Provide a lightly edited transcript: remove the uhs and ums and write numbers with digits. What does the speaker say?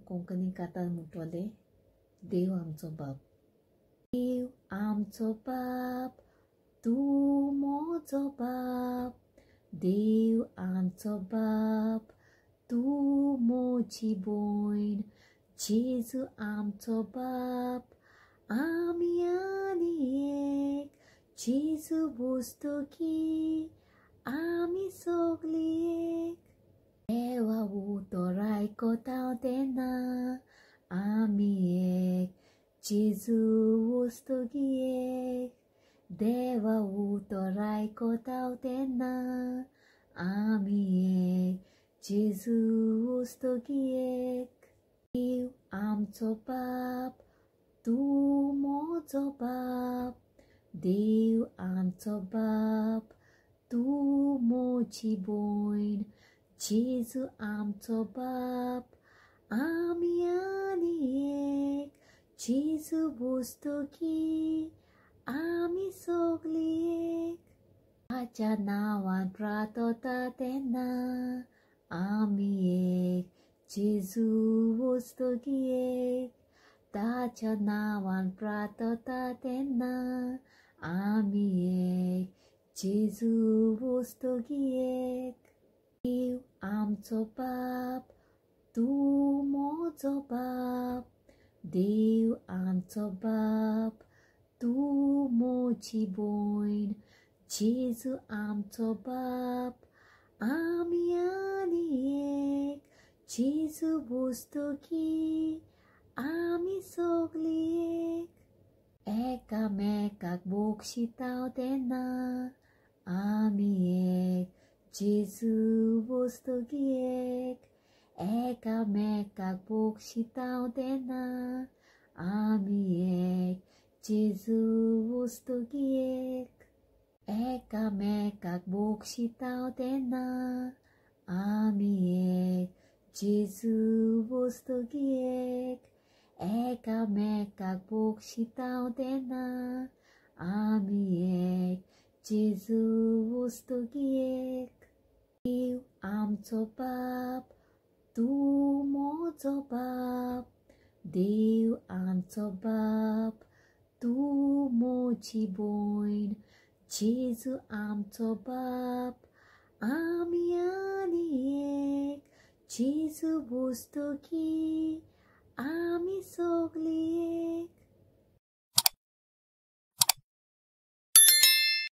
कोंकणी कातार म्हणटले देव आमचो बाप। देव आमचो बाप तूं म्हजो बाप, देव आमचो बाप तूं म्हजी भयण, जेजू आमचो बाप आमी आनी एक, जेजू बसतकी आमी सगळी एक। देवा उतर आयकता तेन्ना आमी एक, जेजू वस्तगी एक। देवा उतर आयकता तेन्ना आमी एक, जेजू वस्तगी एक। देव आमचो बाप तूं म्हजो बाप, देव आमचो बाप तूं म्हजी भयण, जेजू आमचो बाप आमी आनी एक, जेजू बसतकी आमी सगळी एक। ताच्या नांवान प्रार्थता तेन्ना आमी एक, जेजू वस्तगी एक। ताच्या नांवान प्रार्थता तेन्ना आमी एक, जेजू वस्तगी एक। देव आमचो बाप तूं म्हजो बाप, देव आमचो बाप तूं म्हजी भयण, जेजू आमचो बाप आमी आनी एक, जेजू बसतकी आमी सगळी एक। एकामेकाक बक्षिता तेन्ना आमी एक, जेजू बसतगी एक। एकामेकाक बक्षिता तेन्ना आमी एक, जेजू वस्तगी एक। एकामेकाक बक्षिता तेन्ना आमी एक, जेजू वस्तगी एक। एकामेकाक बक्षिता तेन्ना आमी एक, जेजू वस्तगी एक। देव आमचो बाप तूं म्हजो बाप, देव आमचो बाप तूं म्हजी भयण, जेजू आमचो बाप आमी आनी एक, जेजू बसतकी आमी सगळी एक।